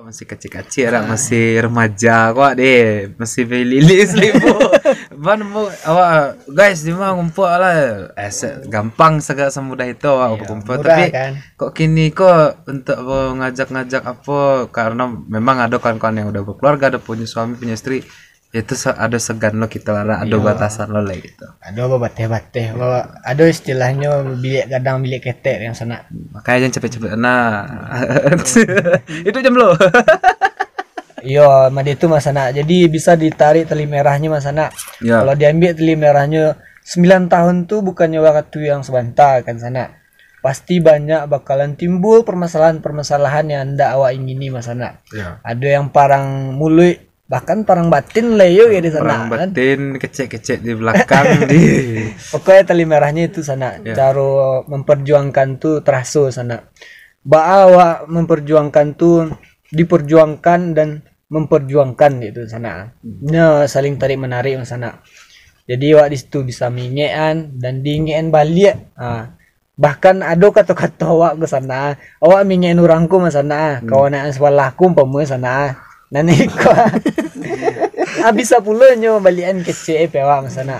masih kecil-kecil lah, masih remaja kok deh, masih beli seribu. Ban mau awak guys di mana ngumpul lah, gampang segala semudah itu awak kumpul. Tapi kan? kok kini kok untuk ngajak-ngajak apa? Karena memang ada kawan-kawan yang udah berkeluarga, ada punya suami, punya istri. Itu ada segan lo kita lah, ada batasan lo lah gitu. Ada bateh-bateh, ada istilahnya bilik ketek yang sana. Makanya jangan cepet-cepet. Nah, itu jam lo. Iya, mah itu mas anak. Jadi bisa ditarik tali merahnya mas anak. Ya. Kalau diambil tali merahnya 9 tahun tuh bukannya waktu yang sebentar kan sana. Pasti banyak bakalan timbul permasalahan-permasalahan yang anda awak ingini mas anak. Ya. Ada yang parang mulut, bahkan parang batin leyo ya di sana. Perang batin, kecek-kecek di belakang di. Pokoknya tali merahnya itu sana. Cara memperjuangkan tuh terasa sana. Awak memperjuangkan tuh diperjuangkan dan memperjuangkan gitu sana. Nah, saling tarik menarik sana. Jadi awak di situ bisa mingean dan dingean balik. Bahkan ada kata-kata awak ke sana. Awak mingean orangku mas sana. Kawan sebelahku umpama sana. Nanti kok bisa pula nyo balian kecil awak mas sana.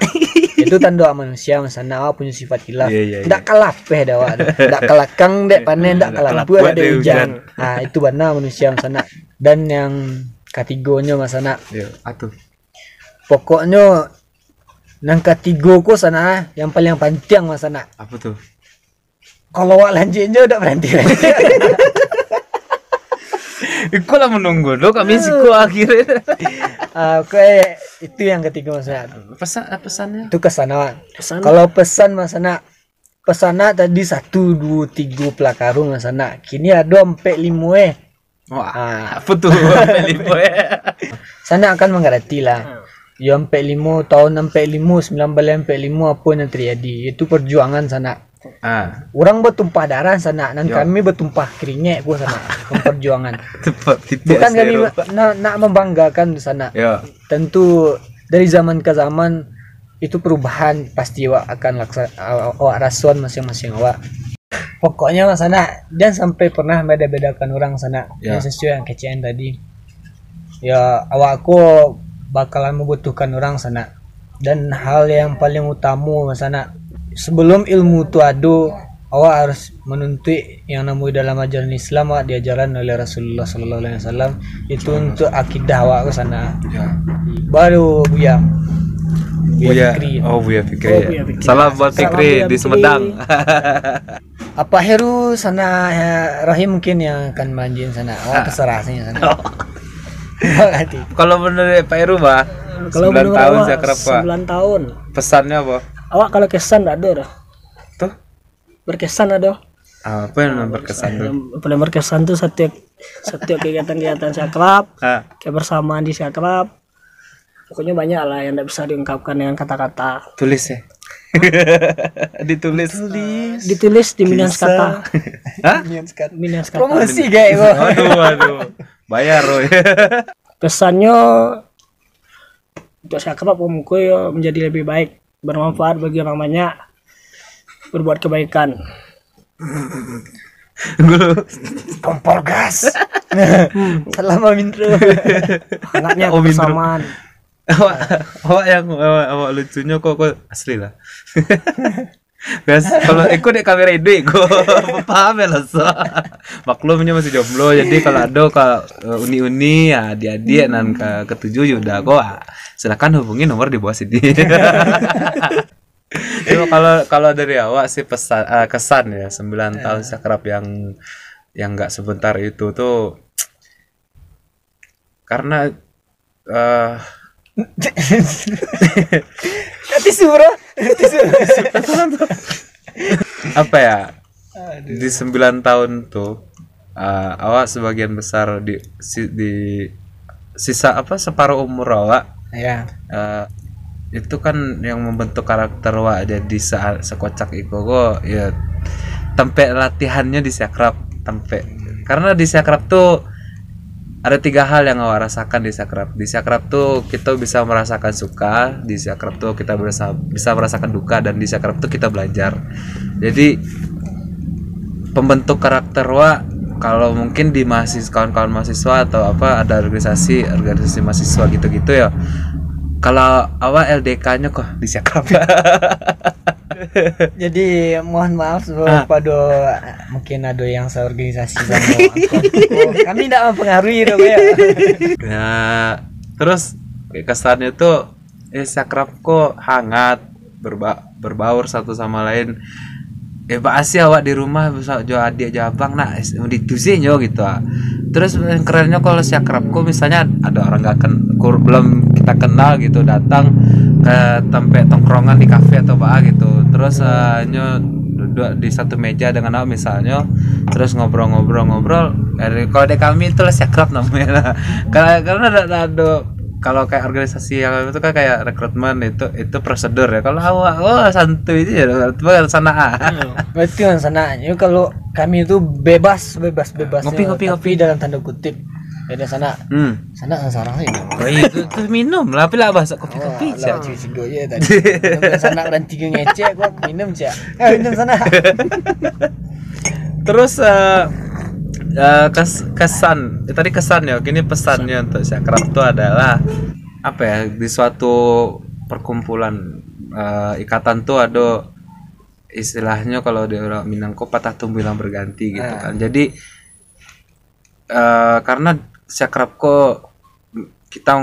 Itu tanda manusia mas sana, awak punya sifat hilaf. Ndak kalah peh awak. Ndak kalah kang dek panen, ndak kalah buat ada hujan. Nah, itu benar manusia mas sana. Dan yang ketigonya mas sana. Atuh. Pokoknya nang ketigo ko sana yang paling penting mas sana. Apa tuh? Kalau awak lanjutnya udah berhenti. Ikut lah menunggu lo kami siku akhirnya. Oke, itu yang ketiga mas sana. Pesannya? Itu kesana. Kalau pesan mas sana, pesana tadi 1, 2, 3 pelakarung mas sana. Kini ada 4, 5 Wah, apa tuh 4, 5 Sana akan mengerti lah. Ya 45 tahun 45 9 bulan 45 apa yang terjadi. Itu perjuangan sana. Orang bertumpah darah sana dan kami bertumpah keringat gua sana perjuangan. Bukan kami nak membanggakan sana. Tentu dari zaman ke zaman itu perubahan pasti awak akan awak rasuan masing-masing awak. Pokoknya mas sana jangan sampai pernah beda-bedakan orang sana. Yang sesuai yang kecil tadi. Ya awakku bakalan membutuhkan orang sana. Dan hal yang paling utama mas sana, sebelum ilmu itu ada, awak harus menuntut yang namanya dalam ajaran Islam awak diajaran oleh Rasulullah Sallallahu Alaihi Wasallam itu untuk akidah awak ke sana. Baru Buya Fikri. Buya Fikri. Salam buat Fikri di Sumedang. Apa Heru sana Rahim mungkin yang akan manjin sana. Awak terserah sana. Kalau menurut Pak Heru bah, 9 tahun sekerap Pak. 9 tahun. Pesannya apa? Awak kalau kesan ada dah. Tuh? Berkesan ada. Apa yang berkesan tuh? Yang paling berkesan tuh setiap kegiatan-kegiatan sakrab, kebersamaan di sakrab. Pokoknya banyak lah yang tidak bisa diungkapkan dengan kata-kata. Tulis ya. Ditulis di Minion Kata. Hah? Minion Kata. Promosi kayak itu. Aduh. Bayar loh. Pesannya untuk sakrab umumku ya menjadi lebih baik, bermanfaat bagi orang banyak, berbuat kebaikan. Kompor gas. Selama intro. Hangatnya kebersamaan. Awak lucunya kok asli lah. Guys, kalau ikut di kamera ide kok paham ya lah so. Maklumnya masih jomblo, jadi kalau ada uni-uni ya adik-adik dan ketujuh udah kok silakan hubungi nomor di bawah sini. Cuma kalau dari awak sih pesan kesan ya 9 tahun sakrab yang nggak sebentar itu tuh karena apa ya di 9 tahun tuh awak sebagian besar di sisa separuh umur awak itu kan yang membentuk karakter awak jadi sekocak itu kok ya tempe latihannya di sakrab tempe karena di sakrab tuh ada 3 hal yang awak rasakan di sakrab. Di sakrab tuh kita bisa merasakan suka, di sakrab tuh kita bisa merasakan duka, dan di sakrab tuh kita belajar. Jadi pembentuk karakter wa kalau mungkin di kawan-kawan mahasiswa atau apa ada organisasi mahasiswa gitu-gitu ya. Kalau awak LDK-nya kok di Siakrap. Jadi mohon maaf pada mungkin ada yang seorganisasi sama kami tidak mempengaruhi dong ya. Nah, terus kesannya tuh Siakrap kok hangat, berbaur satu sama lain. Pasti awak di rumah bisa jual adik abang nak ditusinya gitu. Terus yang kerennya kalau Siakrapku misalnya ada orang belum kita kenal gitu datang ke tempat tongkrongan di kafe atau apa gitu. Terus duduk di satu meja dengan awak misalnya, terus ngobrol. Kalau di kami itu Siakrap namanya. Karena ada kalau kayak organisasi yang itu kan kayak rekrutmen itu prosedur ya. Kalau awak santuy itu ya sana. Berarti kan sananya kalau kami itu bebas ngopi dalam tanda kutip. Beda sana. Sana sarang sih. Oh itu minum lah pila bahasa kopi aja. Cuci ya tadi. Sana dan 3 ngecek kok minum aja. Minum sana. Terus kesan tadi kesan ya, gini pesannya untuk Siakrap itu adalah apa ya, di suatu perkumpulan ikatan tuh ada istilahnya kalau di orang Minang kok patah tumbuh hilang berganti gitu kan. Jadi karena Siakrap kok kita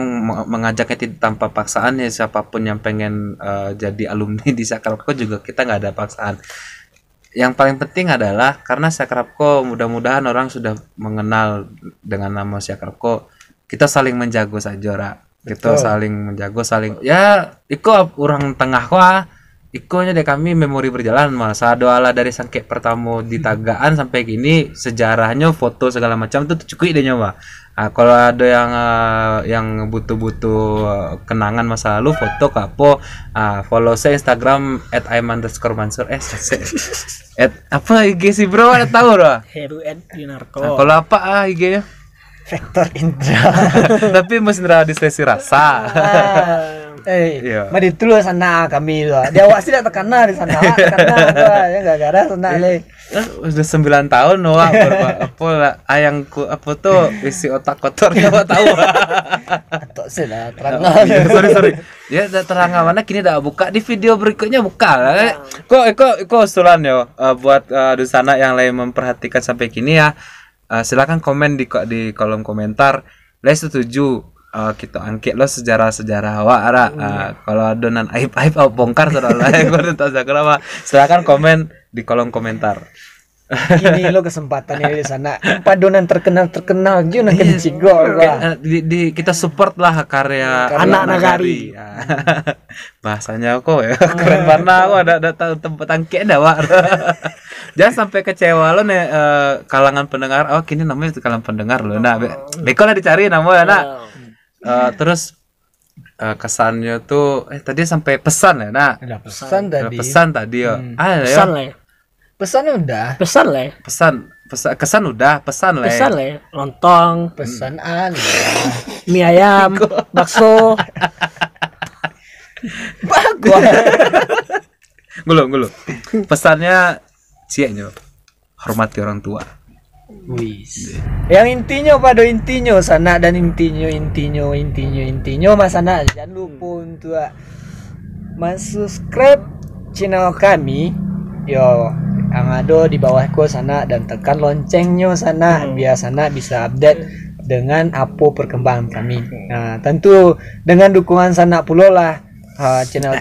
mengajaknya tidak tanpa paksaan ya, siapapun yang pengen jadi alumni di Siakrap kok juga kita nggak ada paksaan. Yang paling penting adalah karena Siakrapko mudah-mudahan orang sudah mengenal dengan nama Siakrapko, kita saling menjago saja kita saling menjago ya iko orang tengah ikonya deh kami memori berjalan masa doala dari sangke pertama di Tagaan sampai gini sejarahnya foto segala macam tuh cukup deh nyoba. Kalau ada yang butuh kenangan masa lalu foto kapo follow saya Instagram @aiman_mansur apa IG sih bro, ada tahu loh Heru Dinarko. Kalau apa IG-nya Vektor Indra. tapi Mas Indra dislesi rasa. Mari dulu sana kami tuh. Dia awak sih terkena di sana, ya enggak gara sana le. Udah 9 tahun apa ayangku apa tuh isi otak kotornya apa tahu. Atau sih lah terang. Sorry. Ya terang mana kini udah buka di video berikutnya buka lah. Kok usulan ya buat di sana yang lain memperhatikan sampai kini ya. Silakan komen di kolom komentar. Saya setuju kita angkat lo sejarah awak kalau ada nan aib bongkar soalnya gue entah kenapa. Silakan komen di kolom komentar. Kini lo kesempatannya di sana. Padonan terkenal juga nak cigo. Kita support lah karya anak nagari. Bahasanya kok ya keren banget. Aku ada tempat angkat dah wak. Jangan sampai kecewa lo nih kalangan pendengar. Kini namanya kalangan pendengar lo. Nah, beko lah dicari namanya nak. Terus kesannya tuh tadi sampai pesan ya nak. Pesan tadi ya. Pesan lah. Pesannya udah. Kesan udah, pesan lah. Lontong, pesan mie ayam, bakso. Bagus. Gulu. Pesannya cieknya hormati orang tua. Wis. Yang intinya sana dan intinya Mas sana jangan lupa untuk subscribe channel kami yang ada di bawahku sana dan tekan loncengnya sana biar sana bisa update dengan apa perkembangan kami. Nah, tentu dengan dukungan sana pula lah channel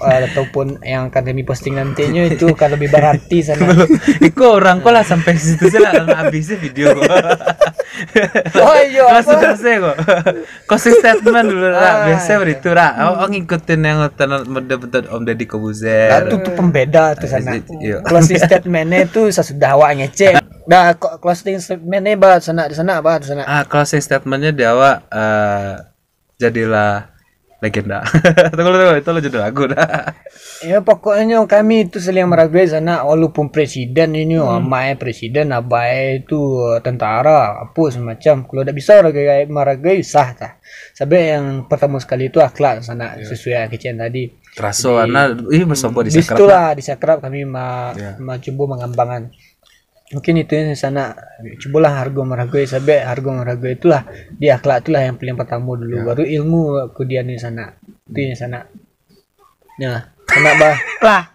ataupun yang akan kami posting nantinya itu kan lebih berarti sana. Iko orang kok lah sampai situ sih lah habisnya video kok. Oh iya, sudah selesai kok. Closing statement dulu lah, biasa begitu lah. Ngikutin yang betul Om Deddy Kobuzer. Itu pembeda tuh sana. Closing statementnya itu sesudah awak ngecek. Nah, closing statementnya di sana. Closing statementnya di awak jadilah legenda. Tunggu itu lo judul lagu dah. Ya pokoknya kami itu saling meragai sana walaupun presiden ini amai presiden abai itu tentara apa semacam kalau tidak bisa meragai sah tah. Sampai yang pertama sekali itu akhlak sana sesuai kecian tadi. Terasa anak bersobo di Siakrap. Disitulah di Siakrap kami coba mengembangkan. Mungkin itu yang sana cobalah harga meragai sampai harga meragai itulah di akhlak itulah yang paling pertama dulu baru ilmu kemudian di sana itu yang sana nah kena lah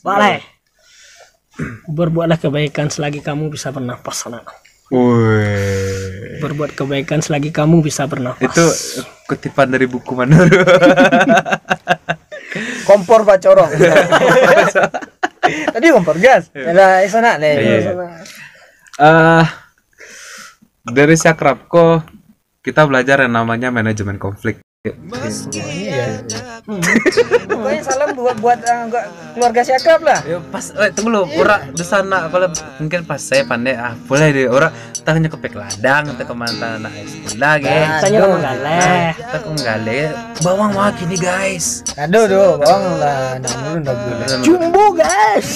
boleh berbuatlah kebaikan selagi kamu bisa bernafas sana. Berbuat kebaikan selagi kamu bisa bernafas. Itu kutipan dari buku mana? Kompor Pak Corong. Tadi kompor gas. Ada sana deh. Dari Sakrapko kita belajar yang namanya manajemen konflik. Iya. Pokoknya salam buat keluarga Syakrap lah. Ya pas tunggu lu orang di sana kalau mungkin pas saya pandai boleh deh orang tanya ke pek ladang atau ke mantan anak sekolah gitu. Tanya ke mengaleh. Kita ke mengaleh bawang wah gini guys. Aduh bawang lah namun udah gue. Jumbo guys.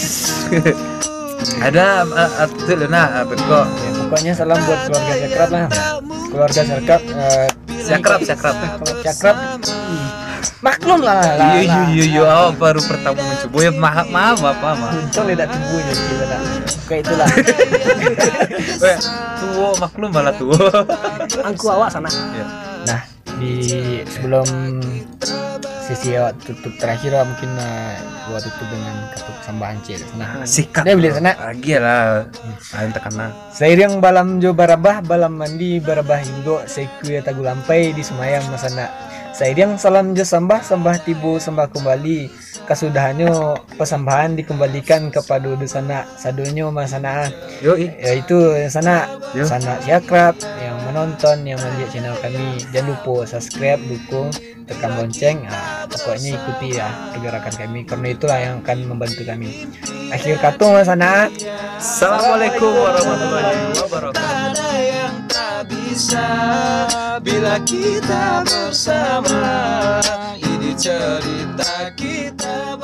Ada betul nah beko. Ya, pokoknya salam buat keluarga Syakrap lah. Keluarga Syakrap. Maklum lah. Iya, baru pertama mencoba ya maaf apa. Untung tidak timbul ya kita dah. Kayak itulah. Tuo maklum malah tuo. Angku awak sana. Nah, di sebelum sesi awak tutup terakhir mungkin gua tutup dengan kata sambahan cil. Nah, sikat. Dia beli sana. Lagi lah. Ayo tekana. Seiring balam jo barabah, balam mandi barabah indo seku ya tagulampai di semayam masana. Seiring salam jo sambah tibu sembah kembali. Kasudahannya persembahan dikembalikan kepada dosana sadonyo masana. Yaitu sana Syakrap yang menonton yang melihat channel kami. Jangan lupa subscribe, dukung, tekan lonceng. Pokoknya ikuti ya pergerakan kami karena itulah yang akan membantu kami. Akhir kata masana. Assalamualaikum warahmatullahi wabarakatuh. Ada yang tak bisa bila kita bersama. Ini cerita kita.